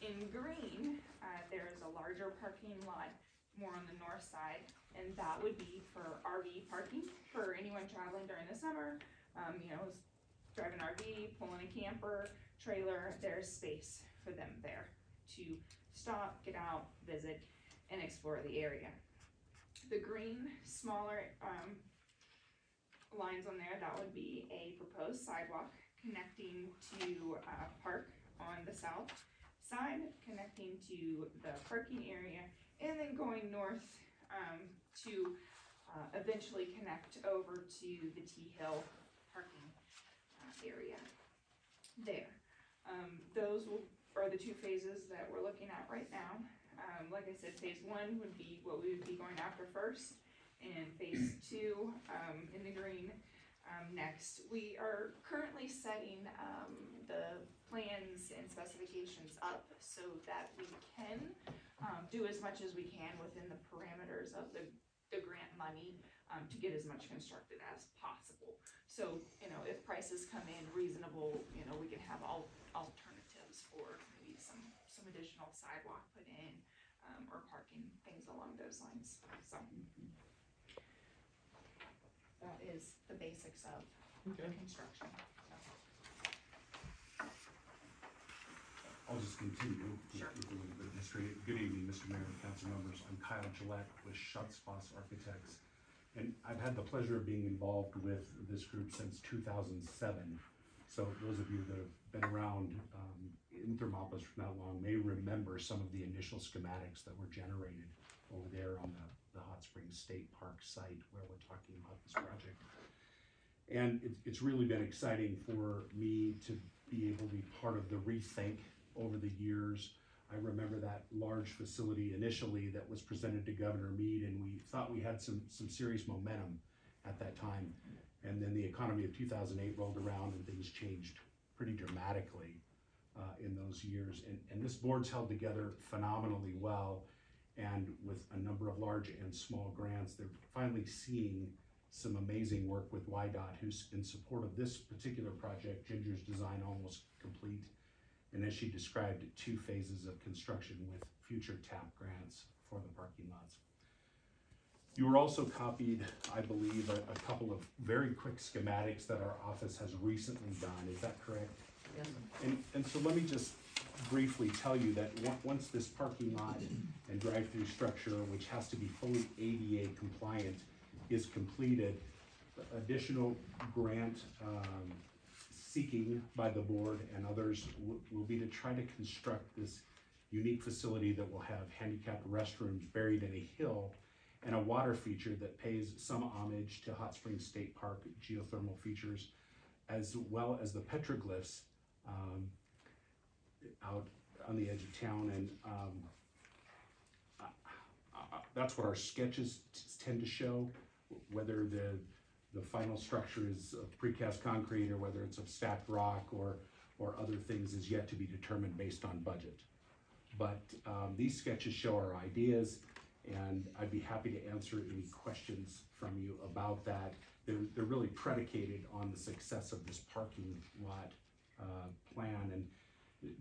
In green, there's a larger parking lot more on the north side, and that would be for RV parking for anyone traveling during the summer. You know, driving an RV, pulling a camper, trailer, there's space for them there to stop, get out, visit, and explore the area. The green, smaller lines on there, that would be a proposed sidewalk connecting to park on the south side, connecting to the parking area, and then going north to eventually connect over to the T Hill parking area there. Those are the two phases that we're looking at right now. Like I said, phase one would be what we would be going after first, and phase two in the green next. We are currently setting the plans and specifications up so that we can do as much as we can within the parameters of the grant money to get as much constructed as possible. So, you know, if prices come in reasonable, you know, we can have alternatives for maybe some additional sidewalk put in or parking, things along those lines. So that is the basics of construction. I'll just continue Sure. with a little bit of history. Good evening, Mr. Mayor and council members. I'm Kyle Gillette with Schutzfoss Architects, and I've had the pleasure of being involved with this group since 2007. So those of you that have been around in Thermopolis for that long may remember some of the initial schematics that were generated over there on the Hot Springs State Park site where we're talking about this project. And it's really been exciting for me to be able to be part of the rethink over the years. I remember that large facility initially that was presented to Governor Meade, and we thought we had some serious momentum at that time. And then the economy of 2008 rolled around and things changed pretty dramatically in those years. And this board's held together phenomenally well, and with a number of large and small grants, they're finally seeing some amazing work with YDOT, who's in support of this particular project. Ginger's design almost complete, and as she described, 2 phases of construction with future TAP grants for the parking lots. You were also copied, I believe, a couple of very quick schematics that our office has recently done. Is that correct? Yes. And so let me just briefly tell you that once this parking lot and drive-through structure, which has to be fully ADA compliant, is completed, additional grant seeking by the board and others will be to try to construct this unique facility that will have handicapped restrooms buried in a hill and a water feature that pays some homage to Hot Springs State Park geothermal features, as well as the petroglyphs out on the edge of town. And that's what our sketches tend to show. Whether the final structure is of precast concrete or whether it's of stacked rock or other things is yet to be determined based on budget. But these sketches show our ideas, and I'd be happy to answer any questions from you about that. They're really predicated on the success of this parking lot plan. And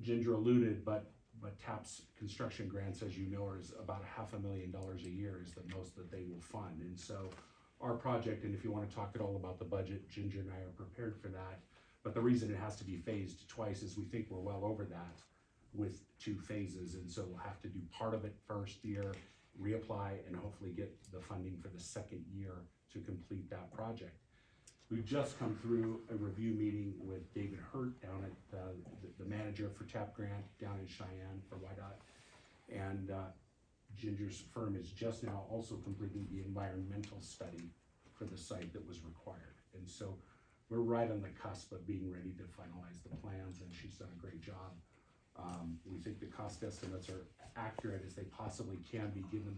Ginger alluded, but TAP's construction grants, as you know, is about $500,000 a year is the most that they will fund. And so our project, and if you want to talk at all about the budget, Ginger and I are prepared for that. But the reason it has to be phased twice is we think we're well over that with 2 phases. And so we'll have to do part of it first year, reapply, and hopefully get the funding for the second year to complete that project. We've just come through a review meeting with David Hurt down at the manager for TAP Grant down in Cheyenne for YDOT. And Ginger's firm is just now also completing the environmental study for the site that was required. And so we're right on the cusp of being ready to finalize the plans, and she's done a great job. We think the cost estimates are accurate as they possibly can be, given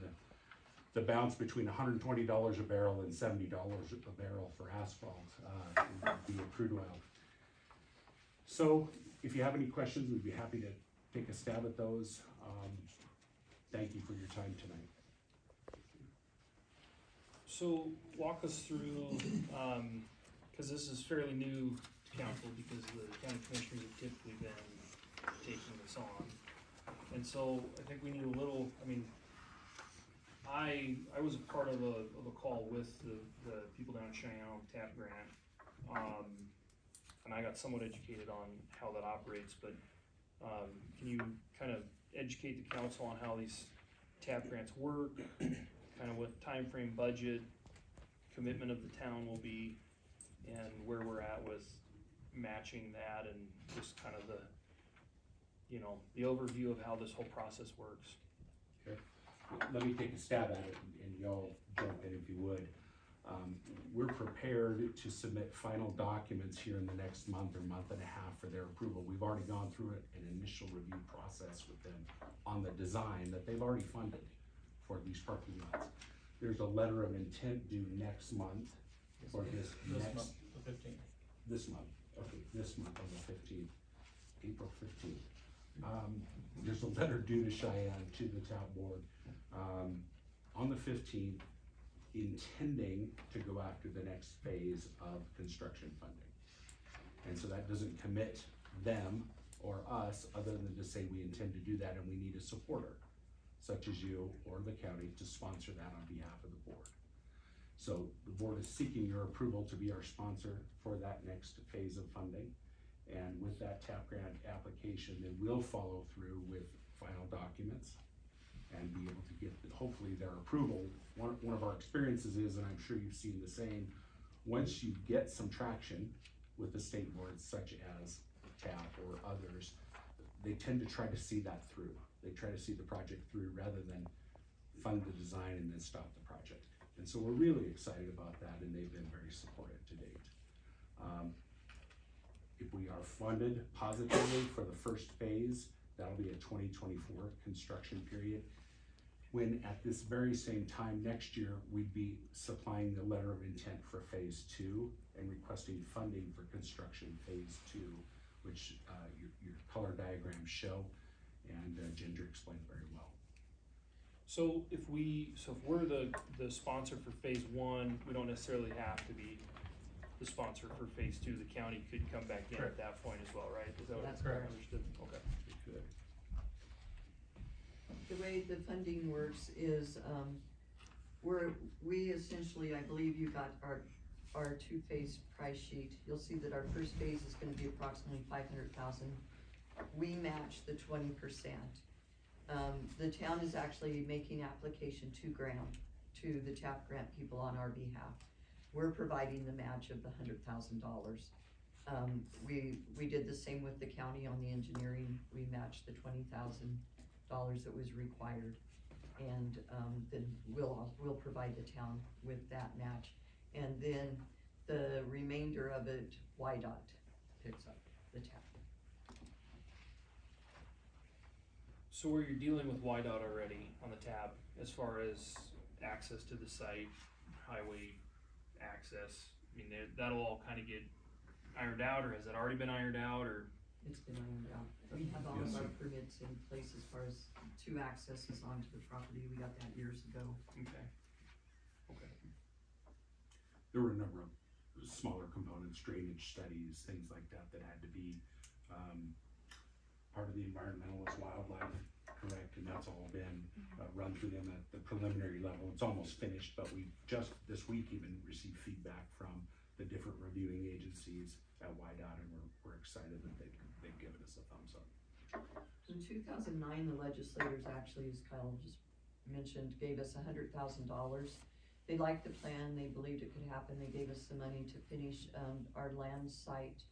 the bounce between $120 a barrel and $70 a barrel for asphalt, the crude oil. So if you have any questions, we'd be happy to take a stab at those. Thank you for your time tonight. So walk us through, because this is fairly new to council because the county commissioners have typically been taking this on. And so I think we need a little, I mean, I was a part of a call with the people down in Cheyenne TAP grant. And I got somewhat educated on how that operates, but, can you kind of educate the council on how these TAP grants work, kind of what time frame, budget, commitment of the town will be, and where we're at with matching that, and just kind of the, you know, the overview of how this whole process works. Okay. Let me take a stab at it, and y'all jump in if you would. We're prepared to submit final documents here in the next month or month and a half for their approval. We've already gone through an initial review process with them on the design that they've already funded for these parking lots. There's a letter of intent due next month for this next month, the 15th. This month, okay, this month on the 15th, April 15th. There's a letter due to Cheyenne, to the TAP board, on the 15th, intending to go after the next phase of construction funding. And so that doesn't commit them or us, other than to say we intend to do that, and we need a supporter, such as you or the county, to sponsor that on behalf of the board. So the board is seeking your approval to be our sponsor for that next phase of funding. And with that TAP grant application, then we'll follow through with final documents and be able to get, hopefully, their approval. One of our experiences is, and I'm sure you've seen the same, once you get some traction with the state boards such as TAP or others, they tend to try to see that through. They try to see the project through rather than fund the design and then stop the project. And so we're really excited about that, and they've been very supportive to date. If we are funded positively for the first phase, that'll be a 2024 construction period. When at this very same time next year, we'd be supplying the letter of intent for phase 2 and requesting funding for construction phase 2, which your color diagrams show, and Ginger explained very well. So if we're the sponsor for phase 1, we don't necessarily have to be the sponsor for phase 2. The county could come back in at that point as well, right? Is that what That's correct. Understood? Okay. Good. The way the funding works is, we essentially, I believe you got our two-phase price sheet. You'll see that our first phase is gonna be approximately 500,000. We match the 20%. The town is actually making application to the TAP grant people on our behalf. We're providing the match of the $100,000. We did the same with the county on the engineering. We matched the $20,000 that was required. And then we'll provide the town with that match. And then the remainder of it, YDOT picks up the TAP. So where you're dealing with YDOT already on the TAP, as far as access to the site, highway access, I mean, that'll all kind of get ironed out, or has it already been ironed out, or? It's been ironed out. We have all of our permits in place as far as 2 accesses onto the property. We got that years ago. Okay. Okay. There were a number of smaller components, drainage studies, things like that, that had to be part of the environmentalist wildlife, correct? And that's all been run through them at the preliminary level. It's almost finished, but we just this week even received feedback from the different reviewing agencies at YDOT, and we're excited that they've given us a thumbs up. In 2009, the legislators actually, as Kyle just mentioned, gave us $100,000. They liked the plan. They believed it could happen. They gave us the money to finish our land site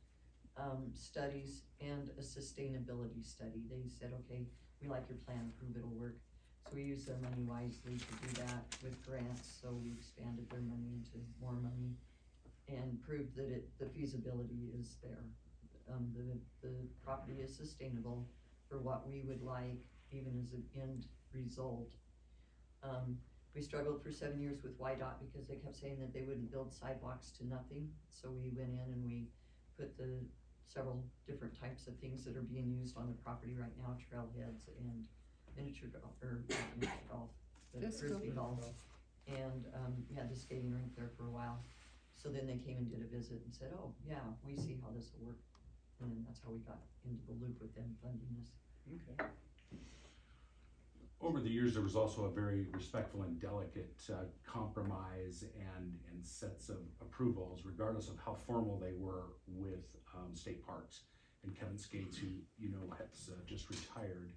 studies and a sustainability study. They said, okay, we like your plan, prove it'll work. So we used their money wisely to do that with grants. So we expanded their money into more money and proved that the feasibility is there. The property is sustainable for what we would like, even as an end result. We struggled for 7 years with YDOT because they kept saying that they wouldn't build sidewalks to nothing. So we went in and we put the several different types of things that are being used on the property right now, trailheads and miniature golf, or not miniature golf, but frisbee golf. And we had the skating rink there for a while. So then they came and did a visit and said, oh yeah, we see how this will work. And then that's how we got into the loop with them funding this. Okay. Over the years, there was also a very respectful and delicate compromise and sets of approvals, regardless of how formal they were with state parks. And Kevin Skates, who you know has just retired,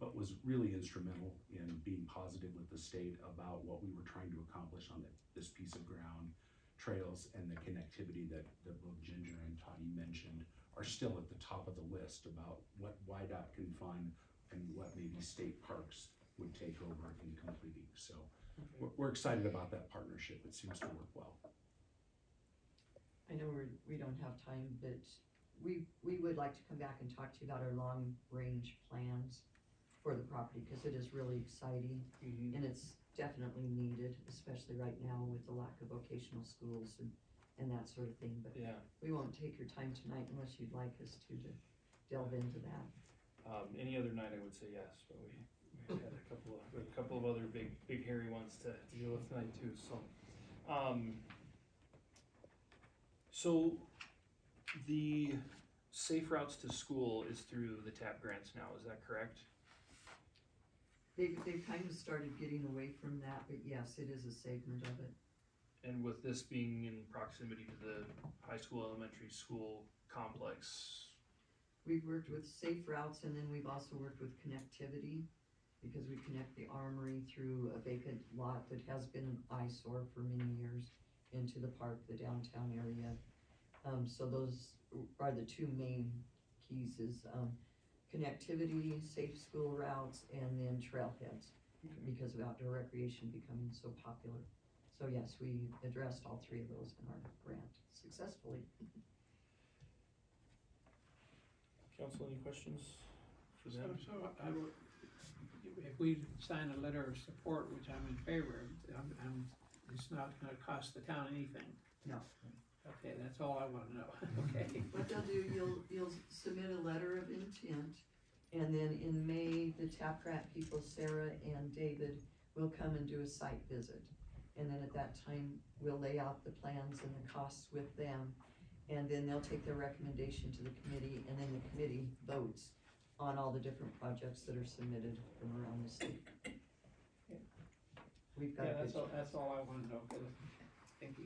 but was really instrumental in being positive with the state about what we were trying to accomplish on this piece of ground. Trails and the connectivity that both Ginger and Toddy mentioned are still at the top of the list about what YDOT can fund and what maybe state parks would take over in completing. So we're excited about that partnership. It seems to work well. I know we don't have time, but we would like to come back and talk to you about our long-range plans for the property, because it is really exciting and it's definitely needed, especially right now with the lack of vocational schools and that sort of thing. But Yeah. we won't take your time tonight unless you'd like us to delve into that. Any other night I would say yes, but we had a couple of other big hairy ones to deal with tonight too, so. So the Safe Routes to School is through the TAP grants now, is that correct? They've kind of started getting away from that, but yes, it is a segment of it. And with this being in proximity to the high school, elementary school complex, We've worked with Safe Routes, and then we've also worked with Connectivity, because we connect the armory through a vacant lot that has been an eyesore for many years into the park, the downtown area. So those are the two main keys, is connectivity, safe school routes, and then trailheads, because of outdoor recreation becoming so popular. So yes, we addressed all three of those in our grant successfully. council, any questions for them? So I would, if we sign a letter of support, which I'm in favor of, it's not gonna cost the town anything. No. Okay, that's all I wanna know, okay? What they'll do, you'll submit a letter of intent, and then in May, the TAP grant people, Sarah and David, will come and do a site visit. And then at that time, we'll lay out the plans and the costs with them, and then they'll take their recommendation to the committee, and then the committee votes on all the different projects that are submitted from around the state. We've got Yeah, a good. that's all I wanna know, cause I think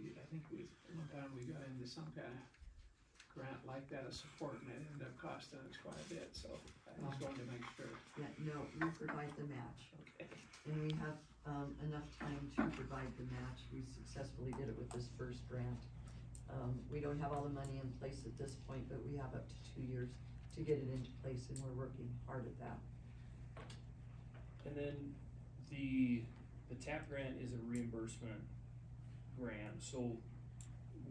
one time we got into some kind of grant like that of support, and it ended up costing us quite a bit, so I just wanted to make sure. Yeah, no, we provide the match. Okay. And we have enough time to provide the match. We successfully did it with this first grant. We don't have all the money in place at this point, but we have up to 2 years to get it into place, and we're working hard at that. And then the TAP grant is a reimbursement grant, so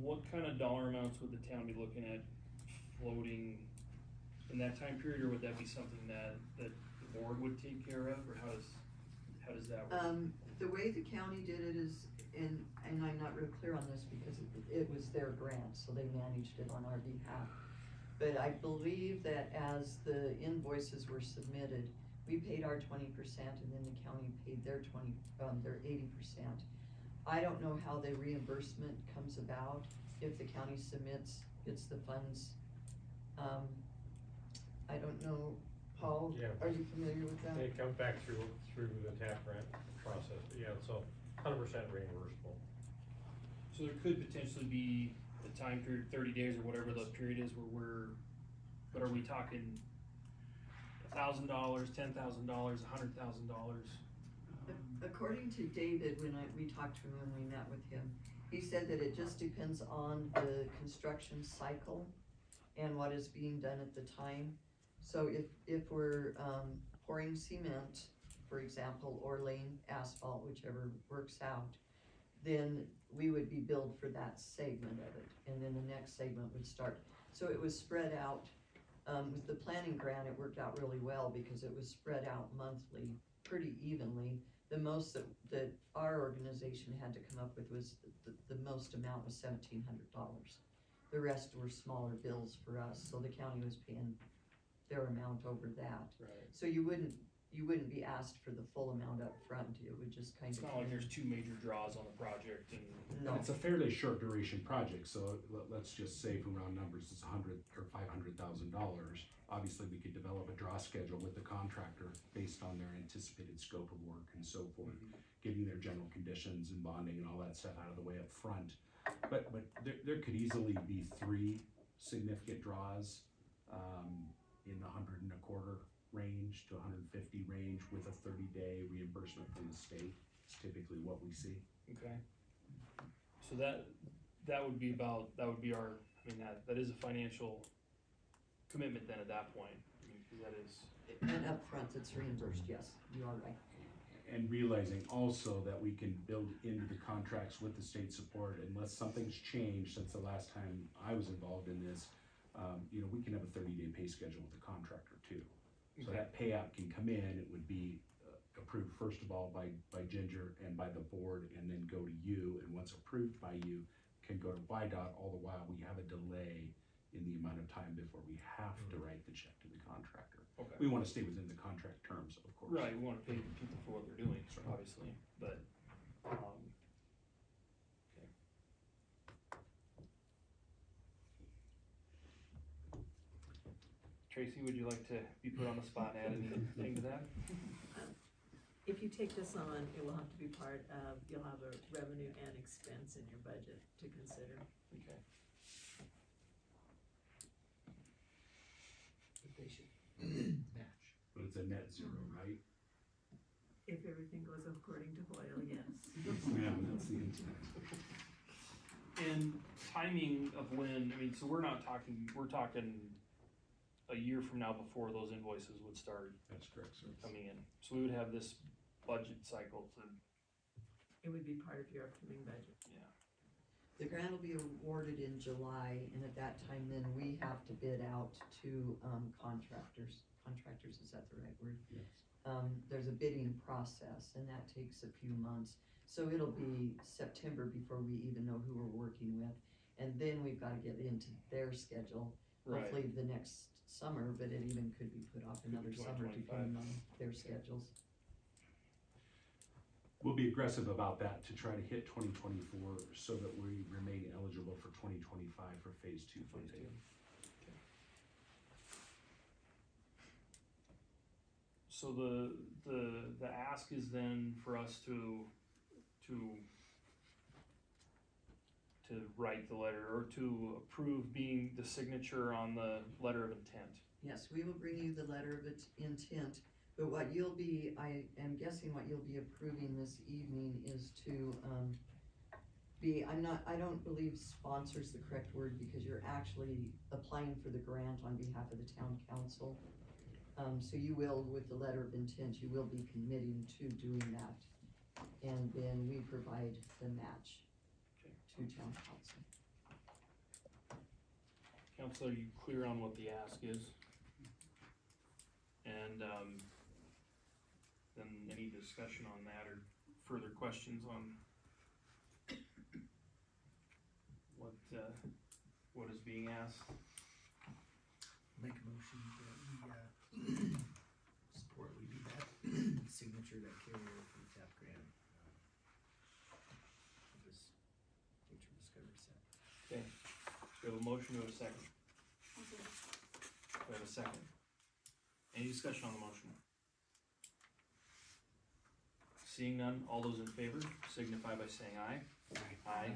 what kind of dollar amounts would the town be looking at floating in that time period, or would that be something that the board would take care of, or how does that work? The way the county did it is, and I'm not real clear on this because it was their grant, so they managed it on our behalf. But I believe that as the invoices were submitted, we paid our 20%, and then the county paid their 80%. I don't know how the reimbursement comes about, if the county gets the funds. I don't know, Paul, Yeah. are you familiar with that? It comes back through the TAP grant process, yeah, so 100% reimbursable. So there could potentially be a time period, 30 days or whatever the period is, but are we talking $1,000, $10,000, $100,000? According to David, when we talked to him when we met with him, he said that it just depends on the construction cycle and what is being done at the time. So if we're pouring cement, for example, or laying asphalt, whichever works out, then we would be billed for that segment of it, and then the next segment would start. So it was spread out. With the planning grant, it worked out really well because it was spread out monthly, pretty evenly. The most that our organization had to come up with was, the most amount was $1,700. The rest were smaller bills for us, so the county was paying their amount over that. Right. So you wouldn't be asked for the full amount up front. It would just kind It's of. not like there's two major draws on the project and. No. And it's a fairly short duration project, so let's just say from round numbers, it's $100,000 or $500,000. Obviously, we could develop a draw schedule with the contractor based on their anticipated scope of work and so forth, getting their general conditions and bonding and all that stuff out of the way up front. But there could easily be 3 significant draws in the 125 range to 150 range with a 30-day reimbursement from the state. It's typically what we see. Okay. So that would be our, I mean, that is a financial commitment then at that point. I mean, 'cause that is. And upfront, it's reimbursed, yes, you are right. And realizing also that we can build into the contracts with the state support, unless something's changed since the last time I was involved in this, you know, we can have a 30-day pay schedule with the contractor too. So Okay. that payout can come in, it would be approved first of all by Ginger and by the board, and then go to you, and once approved by you, can go to YDOT. All the while, we have a delay in the amount of time before we have to write the check to the contractor. Okay. We wanna stay within the contract terms, of course. Right, we wanna pay people for what they're doing, That's right. obviously, but, okay. Tracy, would you like to be put on the spot and add anything to that? If you take this on, it will have to be part of, you'll have a revenue and expense in your budget to consider. Okay. But they should match. But it's a net zero, right? If everything goes according to Hoyle, yes. Yeah, that's the intent. And timing of when, I mean, so we're talking a year from now before those invoices would start That's correct, sir. coming in. So we would have this budget cycle to, It would be part of your upcoming budget. yeah. The grant will be awarded in July, and at that time, then we have to bid out to, contractors. Contractors, is that the right word? Yes. There's a bidding process, and that takes a few months. So it'll be September before we even know who we're working with. And then we've gotta get into their schedule, Right. hopefully the next summer, but it even could be put off Could be another summer 2025. depending on their schedules. We'll be aggressive about that to try to hit 2024 so that we remain eligible for 2025 for phase 2 funding. So the ask is then for us to write the letter, or to approve being the signature on the letter of intent. Yes, we will bring you the letter of its intent, but what you'll be, I am guessing what you'll be approving this evening is to, I don't believe sponsor's the correct word, because you're actually applying for the grant on behalf of the town council. So you will, with the letter of intent, you will be committing to doing that. And then we provide the match to town council. Council, are you clear on what the ask is? And, then any discussion on that, or further questions on what is being asked? Make a motion that we, support, we do that signature, that carrier for the TAP grant. For this nature discovery set. Okay, we have a motion, we have a second. We have a second. Any discussion on the motion? Seeing none, all those in favor signify by saying aye. Aye.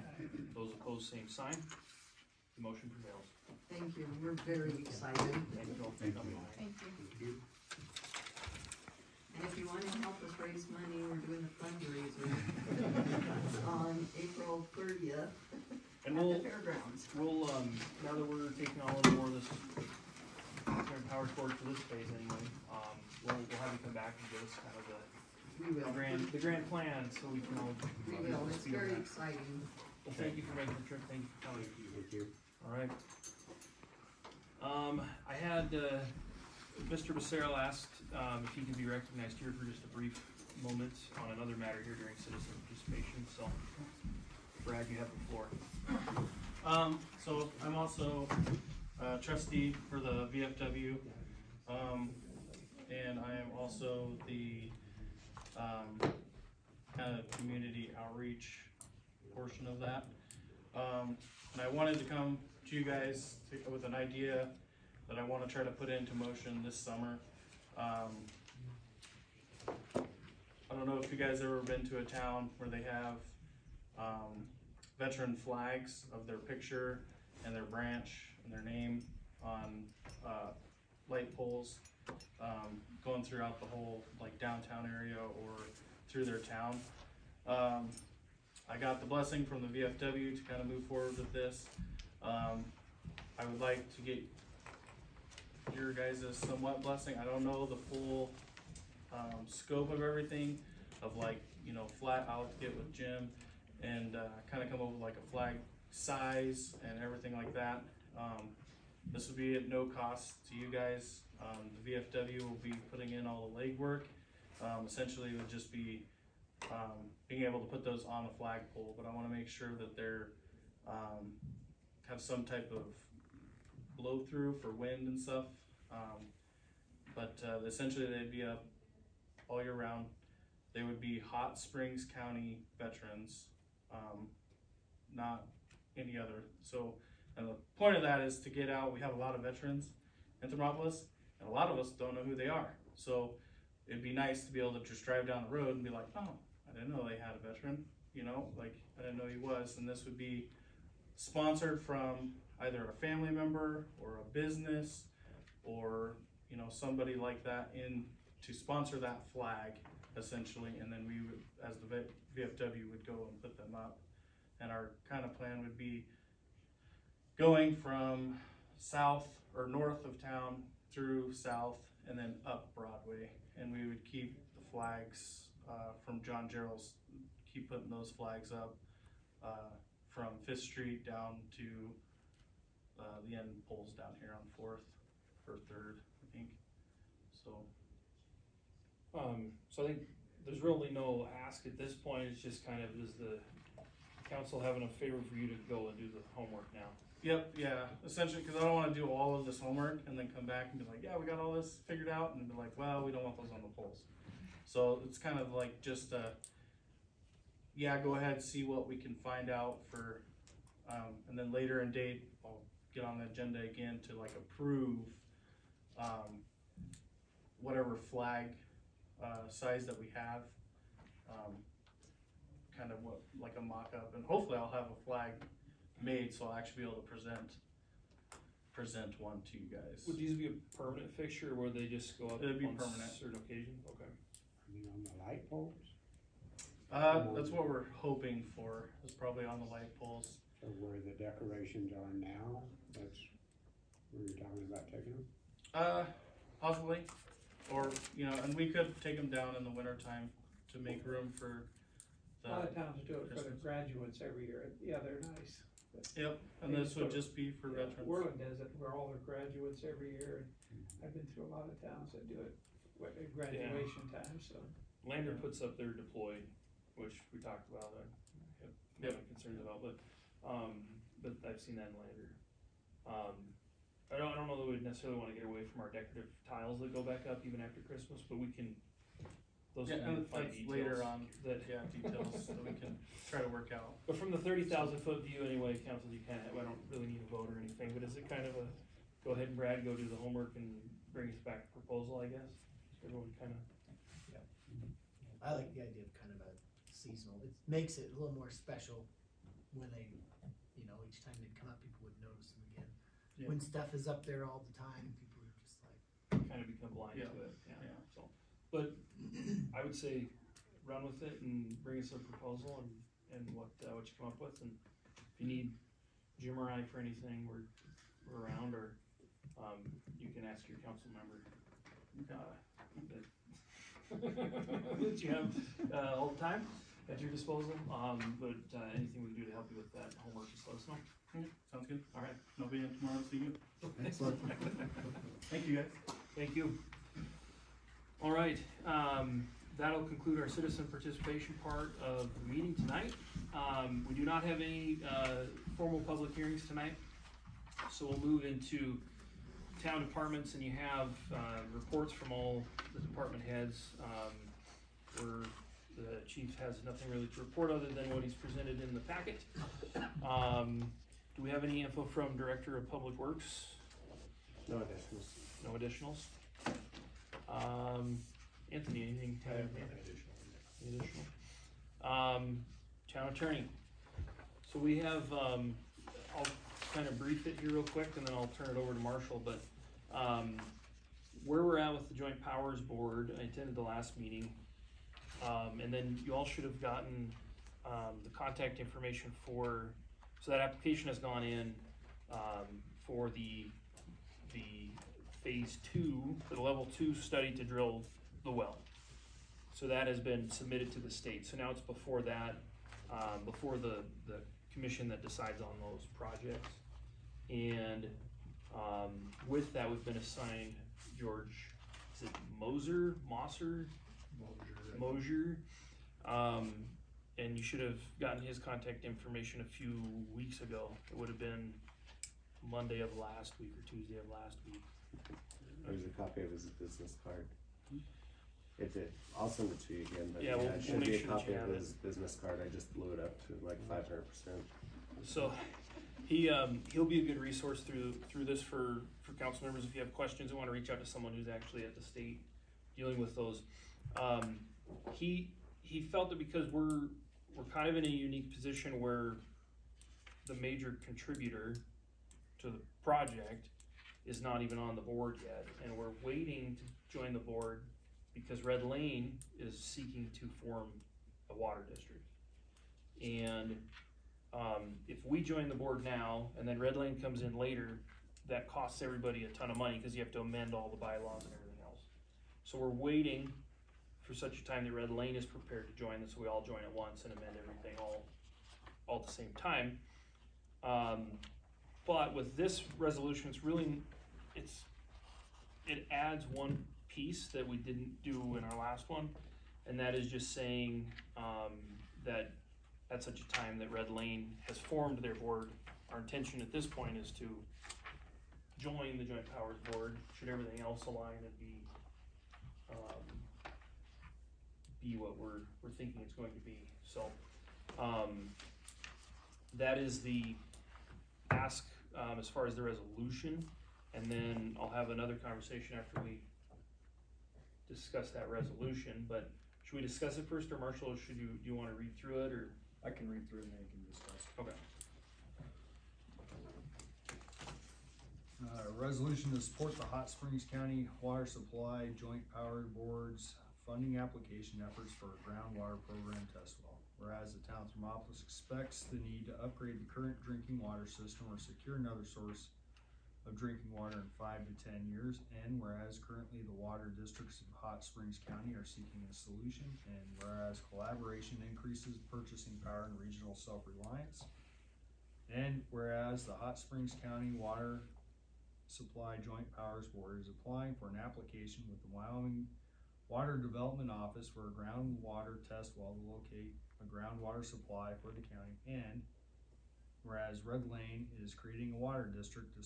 Those opposed, same sign. The motion prevails. Thank you, we're very excited. Thank you all for Thank coming. you. Thank you. And if you wanna help us raise money, we're doing a fundraiser on April 30th at And the fairgrounds. we'll, now that we're taking on a little more of this, turn power forward for this phase anyway, we'll have you come back and give us kind of We will. the grand plan, so we can all. We get up will, to it's speed on very that. exciting. Well, thank you for making the trip, thank you for coming. Thank you. All right. I had, Mr. Becerra asked, if he could be recognized here for just a brief moment on another matter here during citizen participation, so Brad, you have the floor. So I'm also trustee for the VFW, and I am also the kind of community outreach portion of that. And I wanted to come to you guys with an idea that I want to try to put into motion this summer. don't know if you guys ever been to a town where they have, veteran flags of their picture and their branch and their name on, light poles, going throughout the whole, like, downtown area or through their town. I got the blessing from the VFW to kind of move forward with this. I would like to get your guys' somewhat blessing. I don't know the full scope of everything, of like, you know, flat, I'll get with Jim and kind of come up with like a flag size and everything like that. This would be at no cost to you guys. The VFW will be putting in all the legwork. Essentially, it would just be being able to put those on a flagpole, but I want to make sure that they're have some type of blow through for wind and stuff. But essentially, they'd be up all year round. They would be Hot Springs County veterans, not any other. So, and the point of that is to get out. We have a lot of veterans in Thermopolis, and a lot of us don't know who they are. So it'd be nice to be able to just drive down the road and be like, oh, I didn't know they had a veteran, you know, like I didn't know he was. And this would be sponsored from either a family member or a business or, you know, somebody like that in to sponsor that flag essentially. And then we would, as the VFW would go and put them up. And our kind of plan would be going from south or north of town through south and then up Broadway. And we would keep the flags from John Gerald's, keep putting those flags up from 5th Street down to the end poles down here on 4th or 3rd, I think. So I think there's really no ask at this point. It's just kind of, is the council having a favor for you to go and do the homework now? Yep, yeah, essentially, because I don't want to do all of this homework and then come back and be like, yeah, we got all this figured out, and be like, well, we don't want those on the poles. So it's kind of like just yeah, go ahead, see what we can find out for, and then later in date, I'll get on the agenda again to like approve whatever flag size that we have, kind of what, like a mock-up, and hopefully I'll have a flag made so I'll actually be able to present one to you guys. Would these be a permanent fixture, or would they just go up It'd be on permanent. certain occasions? Okay. I mean, on the light poles, That's what we're hoping for, is probably on the light poles. so where the decorations are now, that's where you're talking about taking them? Possibly, or, you know, and we could take them down in the winter time to make room for A lot of the, towns do it for their Christmas. graduates every year. Yeah, they're nice. yep, and this would just be for veterans. Orland does it for all their graduates every year. I've been through a lot of towns that do it at graduation time, so. Lander puts up their deployed, which we talked about, have concerns about, but I've seen that in Lander. I don't know that we'd necessarily wanna get away from our decorative tiles that go back up even after Christmas, but we can, those Yeah, can be and fine that's details. later on, That, yeah, details that we can try to work out. but from the 30,000-foot view anyway, council, you kinda, I don't really need a vote or anything, but is it kind of a, go ahead and Brad, go do the homework and bring us back a proposal, I guess? Everyone kinda, I like the idea of kind of a seasonal, it makes it a little more special when they, you know, each time they come up, people would notice them again. Yeah. When stuff is up there all the time, people are just like, kinda become blind Yeah. to it, yeah, Yeah. so. But I would say run with it and bring us a proposal and what you come up with, and if you need Jim or I for anything, we're around, or, you can ask your council member, that you have, all the time at your disposal, but, anything we can do to help you with that homework, just let us know. Yeah, sounds good. All right. I'll be in tomorrow to see you. excellent. Thank you, guys. Thank you. All right, that'll conclude our citizen participation part of the meeting tonight. We do not have any formal public hearings tonight, so we'll move into town departments, and you have reports from all the department heads, where the chief has nothing really to report other than what he's presented in the packet. Do we have any info from Director of Public Works? No additionals. No additionals? Anthony, anything? I have no additional. Any additional? Town attorney. So we have, I'll kind of brief it here real quick and then I'll turn it over to Marshall, but, where we're at with the Joint Powers Board, I attended the last meeting. And then you all should have gotten, the contact information for, so that application has gone in, for the phase 2, for the level 2 study to drill the well. So that has been submitted to the state. So now it's before that, before the commission that decides on those projects. And with that, we've been assigned George, is it Mosier? And you should have gotten his contact information a few weeks ago. It would have been Monday of last week or Tuesday of last week. There's a copy of his business card. I'll send it to you again, but Yeah, yeah, we'll it should make be a sure that copy you of have his business card. I just blew it up to like 500%. So he'll be a good resource through this for council members if you have questions and want to reach out to someone who's actually at the state dealing with those. He felt that because we're kind of in a unique position where the major contributor to the project is not even on the board yet, and we're waiting to join the board because Red Lane is seeking to form a water district. And if we join the board now and then Red Lane comes in later, that costs everybody a ton of money because you have to amend all the bylaws and everything else. So we're waiting for such a time that Red Lane is prepared to join this, so we all join at once and amend everything all at the same time. But with this resolution, it adds one piece that we didn't do in our last one, and that is just saying that at such a time that Red Lane has formed their board, our intention at this point is to join the Joint Powers Board, should everything else align and be what we're thinking it's going to be. So that is the ask as far as the resolution, and then I'll have another conversation after we discuss that resolution. But should we discuss it first, or Marshall, do you want to read through it, or? I can read through it and then you can discuss. Okay. Resolution to support the Hot Springs County Water Supply Joint Power Board's funding application efforts for a groundwater program test well. Whereas the town of Thermopolis expects the need to upgrade the current drinking water system or secure another source of drinking water in 5 to 10 years, and whereas currently the water districts of Hot Springs County are seeking a solution, and whereas collaboration increases purchasing power and regional self-reliance, and whereas the Hot Springs County Water Supply Joint Powers Board is applying for an application with the Wyoming Water Development Office for a groundwater test well to locate a groundwater supply for the county, and whereas Red Lane is creating a water district to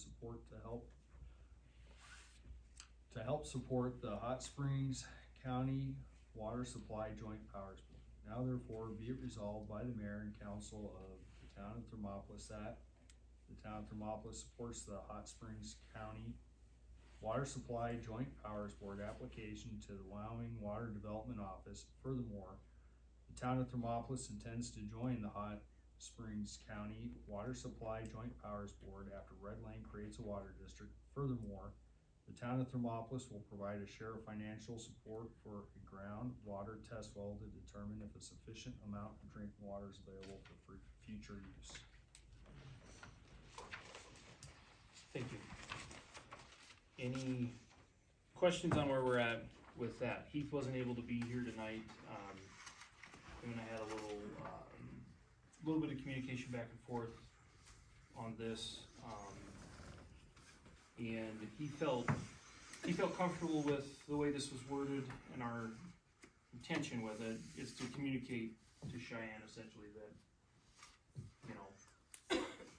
help support the Hot Springs County Water Supply Joint Powers Board. Now therefore be it resolved by the mayor and council of the town of Thermopolis that the town of Thermopolis supports the Hot Springs County Water Supply Joint Powers Board application to the Wyoming Water Development Office. Furthermore, the town of Thermopolis intends to join the Hot Springs County Water Supply Joint Powers Board after Red Lane creates a water district. Furthermore, the town of Thermopolis will provide a share of financial support for a groundwater test well to determine if a sufficient amount of drinking water is available for future use. Thank you. Any questions on where we're at with that? Heath wasn't able to be here tonight. Him and I had a little bit of communication back and forth on this, and he felt comfortable with the way this was worded, and our intention with it is to communicate to Cheyenne essentially that,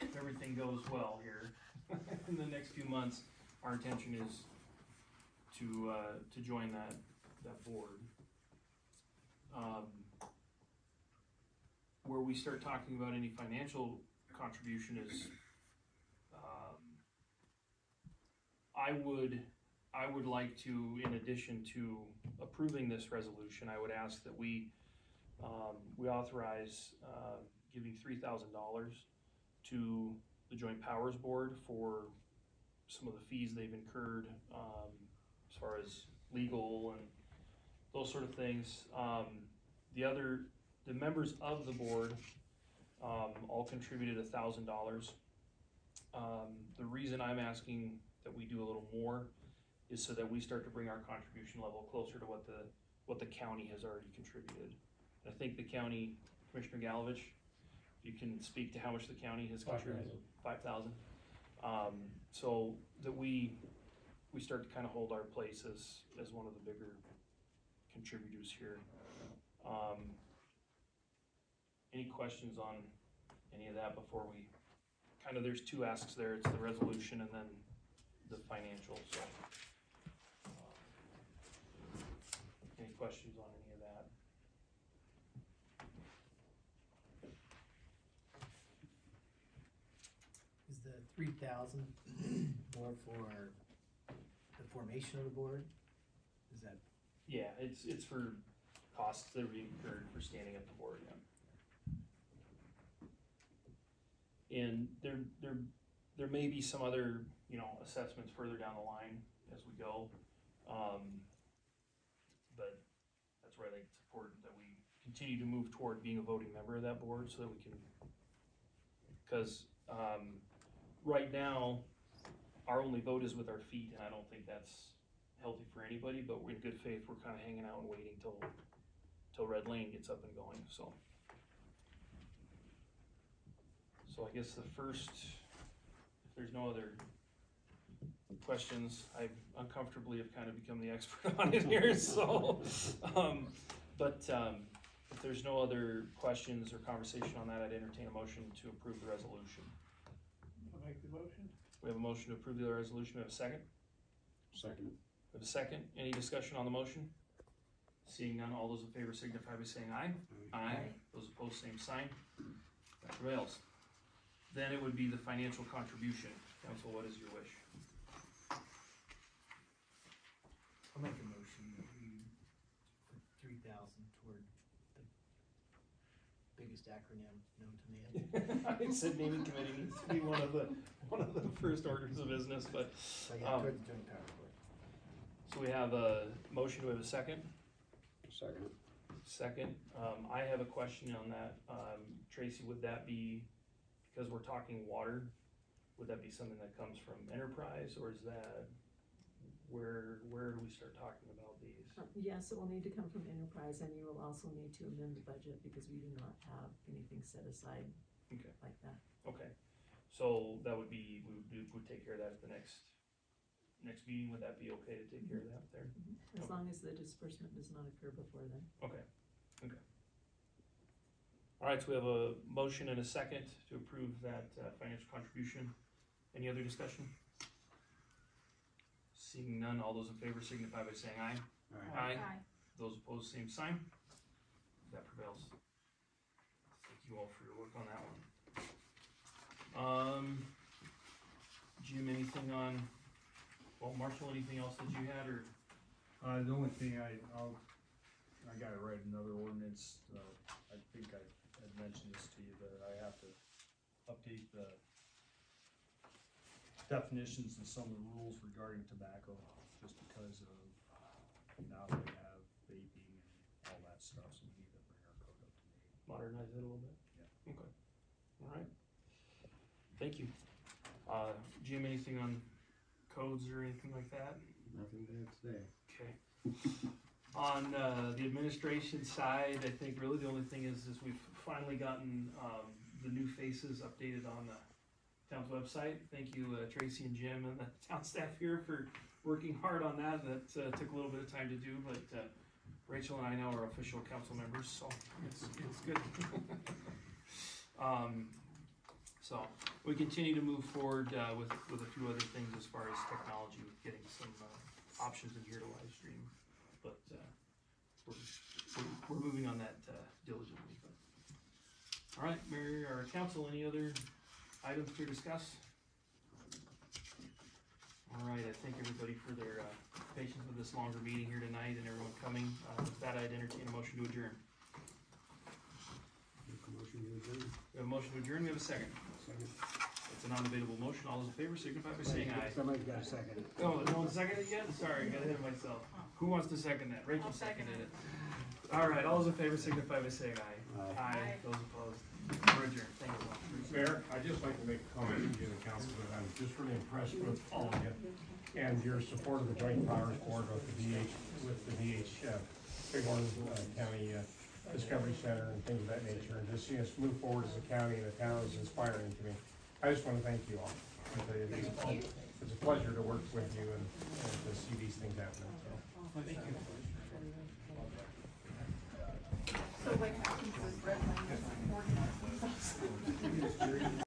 if everything goes well here in the next few months, our intention is to join that board. Where we start talking about any financial contribution is, I would like to, in addition to approving this resolution, I would ask that we we authorize, giving $3,000 to the Joint Powers Board for some of the fees they've incurred, as far as legal and those sort of things. The members of the board, all contributed $1,000. The reason I'm asking that we do a little more is so that we start to bring our contribution level closer to what the county has already contributed. I think the county, Commissioner Galovich, you can speak to how much the county has contributed. 5,000. So that we start to kind of hold our place as one of the bigger contributors here. Any questions on any of that before we kind of, there's two asks there. It's the resolution and then the financial. So any questions on any of that? Is the 3,000 more for the formation of the board? Is that? Yeah, it's for costs that we incurred for standing up the board, yeah. And there may be some other, assessments further down the line as we go. But that's where I think it's important that we continue to move toward being a voting member of that board so that we can, because right now, our only vote is with our feet, and I don't think that's healthy for anybody, but we're in good faith. We're kind of hanging out and waiting till Red Lane gets up and going, so I guess the first, if there's no other questions, I uncomfortably have kind of become the expert on it here, so, but if there's no other questions or conversation on that, I'd entertain a motion to approve the resolution. I'll make the motion. We have a motion to approve the resolution. We have a second? Second. We have a second. Any discussion on the motion? Seeing none, all those in favor signify by saying aye. Aye. Those opposed, same sign. That prevails. Then it would be the financial contribution. Council, what is your wish? I'll make a motion that we put 3,000 toward the biggest acronym known to man. I said naming committee needs to be one of the first orders of business, but But yeah, toward the Joint Powers Board. so we have a motion. Do we have a second? Second. Second. I have a question on that. Tracy, would that be, because we're talking water, would that be something that comes from enterprise, or is that, where do we start talking about these? Yes, it will need to come from enterprise, and you will also need to amend the budget because we do not have anything set aside Okay. like that. Okay, so that would be, we would take care of that at the next meeting. Would that be okay to take care of that there? As long as the disbursement does not occur before then. Okay. All right, so we have a motion and a second to approve that financial contribution. Any other discussion? Seeing none, all those in favor signify by saying aye. Aye. Those opposed, same sign. That prevails. Thank you all for your work on that one. Jim, anything on, Marshall, anything else that you had, or? The only thing I gotta write another ordinance, I think I had mentioned this to you, that I have to update the definitions and some of the rules regarding tobacco, just because of now we have vaping and all that stuff, so we need to bring our code up to date. Modernize it a little bit? Yeah. Okay, all right. Thank you. Jim, anything on codes or anything like that? Nothing to add today. Okay. On the administration side, I think really the only thing is we've finally gotten the new faces updated on the town's website. Thank you, Tracy and Jim and the town staff here for working hard on that. That took a little bit of time to do, but Rachel and I now are official council members, so it's good. So we continue to move forward with a few other things as far as technology, with getting some options in here to live stream, but we're moving on that diligently. But. All right, Mayor or Council, any other items to discuss? All right, I thank everybody for their patience with this longer meeting here tonight and everyone coming. With that, I'd entertain a motion to adjourn. Motion to adjourn. We have a motion to adjourn, we have a second. Second. It's a non-debatable motion, all those in favor signify by saying aye. Somebody's got a second. Oh, no one seconded it yet? Sorry, I got ahead of myself. Who wants to second that? Rachel seconded it. All right, all those in favor signify by saying aye. Aye. Those opposed. We're adjourned, thank you. Mayor, I'd just like to make a comment to the council that I'm just really impressed with all of you and your support of the Joint Powers Board with the Bighorn County Discovery Center and things of that nature, and just seeing us move forward as a county and a town is inspiring to me. I just want to thank you all. It's a pleasure to work with you and to see these things happening, so. Thank you.